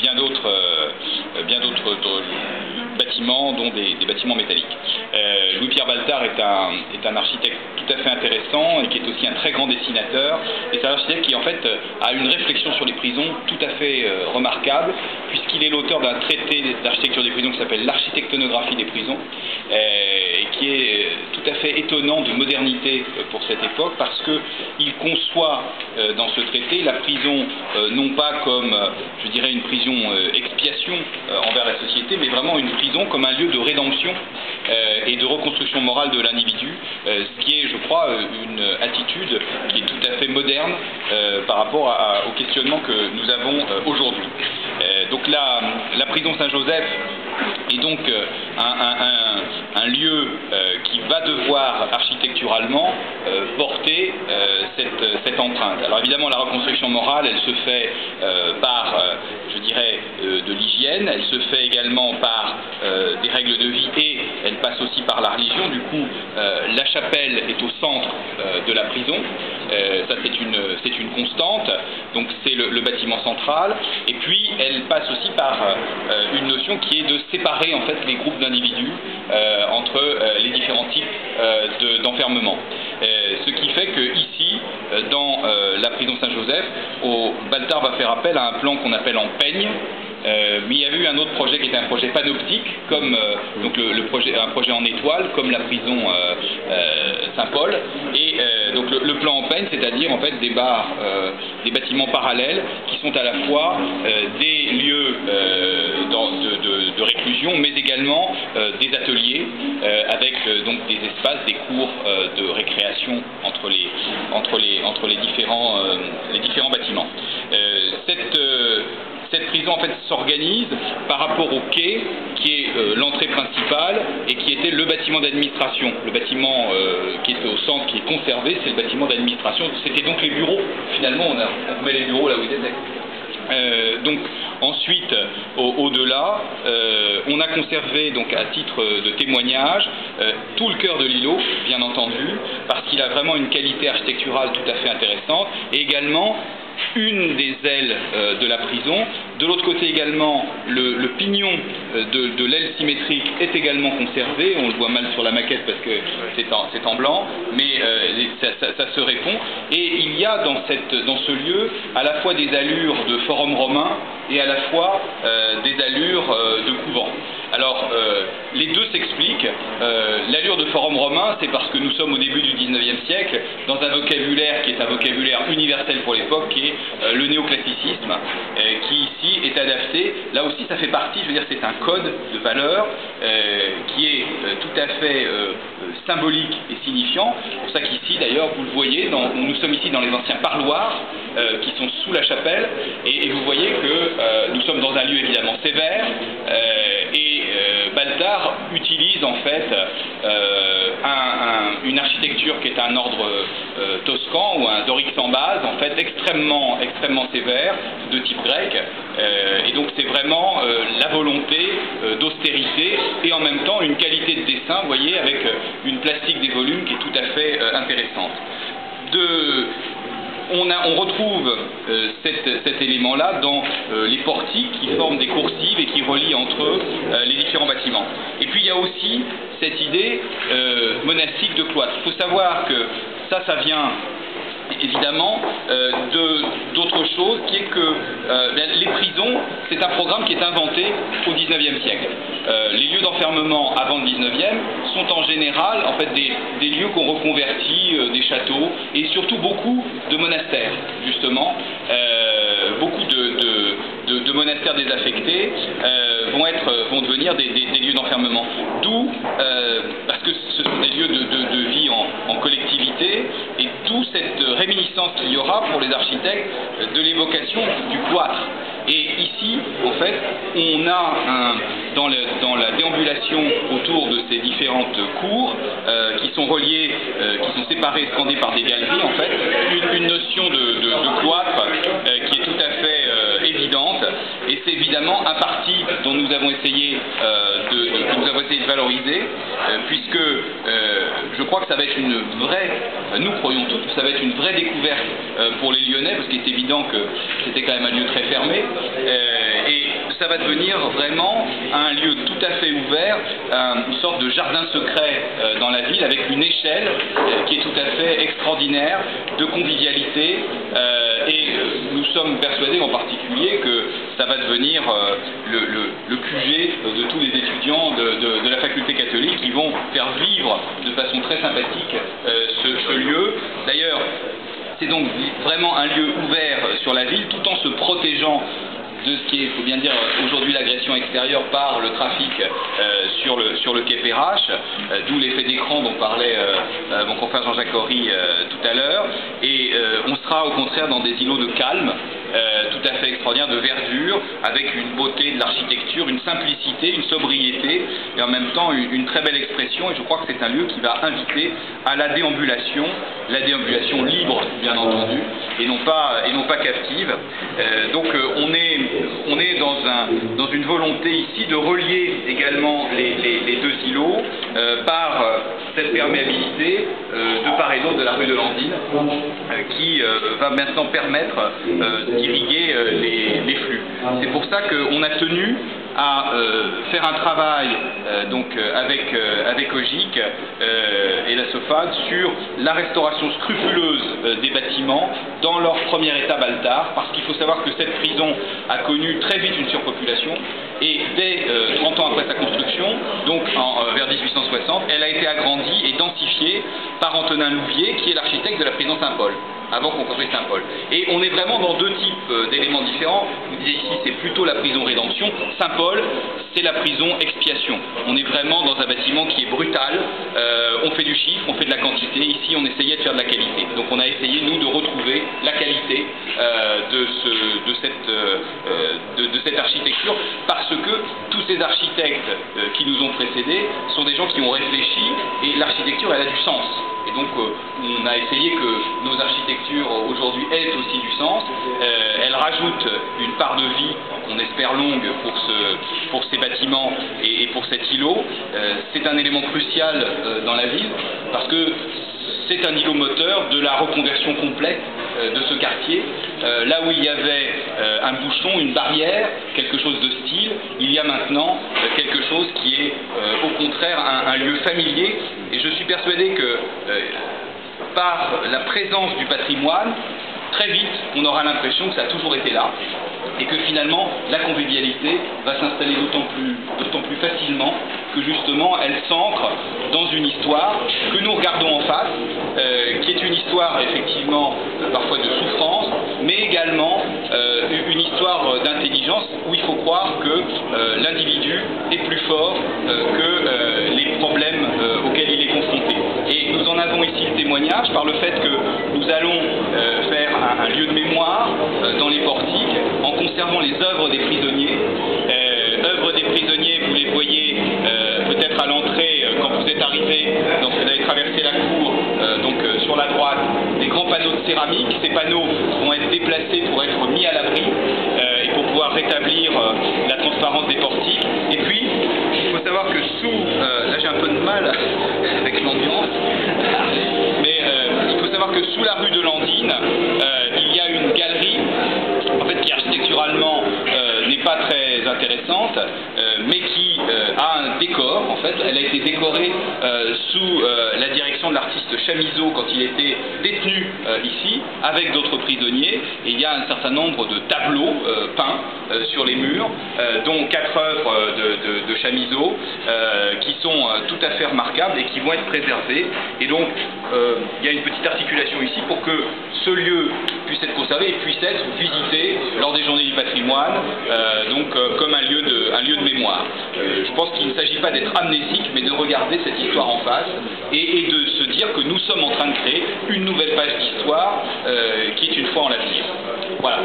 bien d'autres bâtiments, dont des bâtiments métalliques. Louis-Pierre Baltard est un architecte tout à fait intéressant et qui est aussi un très grand dessinateur. Et c'est un architecte qui en fait a une réflexion sur les prisons tout à fait remarquable, puisqu'il est l'auteur d'un traité d'architecture des prisons qui s'appelle l'architectonographie des prisons, et qui est tout à fait étonnant de modernité pour cette époque, parce qu'il conçoit dans ce traité la prison non pas comme, je dirais, une prison expiation envers la société, mais vraiment une prison comme un lieu de rédemption et de reconstruction morale de l'individu, ce qui est, je crois, une attitude qui est tout à fait moderne par rapport au questionnement que nous avons aujourd'hui. Donc la prison Saint-Joseph est donc un lieu qui va devoir architecturalement porter cette empreinte. Alors évidemment, la reconstruction morale, elle se fait par, je dirais, de l'hygiène, elle se fait également par des règles de vie, et elle passe aussi par la religion. Du coup, la chapelle est au centre de la prison. Ça, c'est une constante, donc c'est le bâtiment central, et puis elle passe aussi par une notion qui est de séparer en fait les groupes d'individus entre les différents types d'enfermement. Ce qui fait que ici, dans la prison Saint-Joseph, Baltard va faire appel à un plan qu'on appelle en peigne. Mais il y avait eu un autre projet qui était un projet panoptique, comme donc un projet en étoile, comme la prison Saint-Paul, et donc le plan en peigne, c'est-à-dire en fait des bâtiments parallèles qui sont à la fois des lieux de réclusion, mais également des ateliers avec donc des espaces, des cours de récréation entre les différents bâtiments. Cette prison en fait s'organise par rapport au quai, qui est l'entrée principale et qui était le bâtiment d'administration. Le bâtiment qui était au centre, qui est conservé, c'est le bâtiment d'administration. C'était donc les bureaux. Finalement, on remet les bureaux là où ils étaient. Donc ensuite, au-delà, on a conservé donc à titre de témoignage tout le cœur de l'îlot, bien entendu, parce qu'il a vraiment une qualité architecturale tout à fait intéressante, et également une des ailes de la prison. De l'autre côté également, le pignon de l'aile symétrique est également conservé. On le voit mal sur la maquette parce que c'est en blanc, mais ça se répond. Et il y a dans ce lieu à la fois des allures de forum romain et à la fois des allures de couvent. Alors, les deux s'expliquent. L'allure de forum romain, c'est parce que nous sommes au début du XIXe siècle, dans un vocabulaire qui est un vocabulaire universel pour l'époque, qui est le néoclassicisme, qui ici est adapté. Là aussi, ça fait partie, je veux dire, c'est un code de valeurs qui est tout à fait symbolique et signifiant. C'est pour ça qu'ici, d'ailleurs, vous le voyez, nous sommes ici dans les anciens parloirs qui sont sous la chapelle, et vous voyez que nous sommes dans un lieu évidemment sévère, et Baltard utilise en fait une architecture qui est un ordre toscan ou un dorique sans base, en fait extrêmement sévère, de type grec, et donc c'est vraiment la volonté d'austérité et en même temps une qualité de dessin, vous voyez, avec une plastique des volumes qui est tout à fait intéressante. On retrouve cet élément-là dans les portiques qui forment des coursives et qui relient entre eux les différents bâtiments. Et puis il y a aussi cette idée monastique de cloître. Il faut savoir que ça vient évidemment d'autre chose, qui est que les prisons, c'est un programme qui est inventé au XIXe siècle. Les lieux d'enfermement avant le XIXe sont en général en fait des lieux qu'on reconvertit, des châteaux, et surtout beaucoup de monastères, justement. Beaucoup de monastères désaffectés vont devenir des lieux d'enfermement. D'où, parce que ce sont des lieux de vie en collectivité, et d'où cette réminiscence qu'il y aura pour les architectes de l'évocation du cloître. Et ici, en fait, on a dans la déambulation autour de ces différentes cours qui sont reliées, qui sont séparées, scandées par des galeries, en fait, une notion de cloître qui est tout à fait évidente. Et c'est évidemment un parti dont nous avons essayé de valoriser, puisque je crois que ça va être une vraie, nous croyons tous que ça va être une vraie découverte pour les Lyonnais, parce qu'il est évident que c'était quand même un lieu très fermé, et ça va devenir vraiment un lieu tout à fait ouvert, une sorte de jardin secret dans la ville, avec une échelle qui est tout à fait extraordinaire, de convivialité, et nous sommes persuadés en particulier que ça va devenir le QG de tous les étudiants de la faculté catholique, qui vont faire vivre de façon très sympathique ce lieu. D'ailleurs, c'est donc vraiment un lieu ouvert sur la ville, tout en se protégeant de ce qui est, il faut bien dire, aujourd'hui l'agression extérieure par le trafic sur le quai Perrache, d'où l'effet d'écran dont parlait mon confrère Jean-Jacques Horry tout à l'heure. Et on sera au contraire dans des îlots de calme, tout à fait extraordinaire, de verdure, avec une beauté de l'architecture, une simplicité, une sobriété, et en même temps une très belle expression. Et je crois que c'est un lieu qui va inviter à la déambulation libre, bien entendu, et non pas captive. Donc on est dans une volonté ici de relier également les deux îlots par cette perméabilité de part et d'autre de la rue de Landine, qui va maintenant permettre d'irriguer les flux. C'est pour ça qu'on a tenu à faire un travail avec OGIC et la SOFAD sur la restauration scrupuleuse des bâtiments dans leur premier état Baltard, parce qu'il faut savoir que cette prison a connu très vite une surpopulation, et dès 30 ans après sa construction, donc vers 1860, elle a été agrandie et densifiée par Antonin Louvier, qui est l'architecte de la prison Saint-Paul, avant qu'on construise Saint-Paul. Et on est vraiment dans deux types d'éléments différents. Vous disiez ici, c'est plutôt la prison rédemption. Saint-Paul, c'est la prison expiation. On est vraiment dans un bâtiment qui est brutal. On fait du chiffre, on fait de la quantité. Ici, on essayait de faire de la qualité. Donc on a essayé, nous, de retrouver la qualité de cette architecture, parce que tous ces architectes qui nous ont précédés sont des gens qui ont réfléchi, et l'architecture, elle a du sens. Et donc on a essayé que nos architectures aujourd'hui aient aussi du sens. Elles rajoutent une part de vie qu'on espère longue pour ces bâtiments et pour cet îlot. C'est un élément crucial dans la ville, parce que c'est un îlot moteur de la reconversion complète de ce quartier. Là où il y avait un bouchon, une barrière, quelque chose d'hostile, il y a maintenant quelque chose qui est au contraire un lieu familier. Et je suis persuadé que par la présence du patrimoine, très vite on aura l'impression que ça a toujours été là, et que finalement la convivialité va s'installer d'autant plus facilement que justement elle s'ancre dans une histoire que nous regardons en face, qui est une histoire effectivement parfois de souffrance, mais également une histoire d'intelligence, où il faut croire que l'individu est plus fort que les problèmes auxquels il est confronté. Et nous en avons ici le témoignage par le fait que nous allons faire un lieu de mémoire dans les portiques, en conservant les œuvres des prisonniers. Œuvres des prisonniers, vous les voyez peut-être à l'entrée quand vous êtes arrivé, donc vous avez traversé la cour, sur la droite, des grands panneaux de céramique. Ces panneaux vont être déplacés pour être mis à l'abri et pour pouvoir rétablir la transparence des portiques. Et puis, il faut savoir que là j'ai un peu de mal avec l'ambiance, mais il faut savoir que sous la rue de Landine, il y a une galerie, en fait, qui architecturalement n'est pas très intéressante, mais qui a un décor. En fait, elle a été décorée sous la direction de l'artiste Chamiseau quand il était détenu ici, avec d'autres prisonniers, et il y a un certain nombre de tableaux peints sur les murs, dont 4 œuvres de Chamiseau, qui sont tout à fait remarquables et qui vont être préservées. Et donc, il y a une petite articulation ici pour que ce lieu puisse être conservé et puisse être visité lors des journées du patrimoine, comme un lieu de mémoire. Je pense qu'il ne s'agit pas d'être amnésique, mais de regarder cette histoire en face et de se dire que nous sommes en train de créer une nouvelle page d'histoire qui est une fois en l'avenir. Voilà.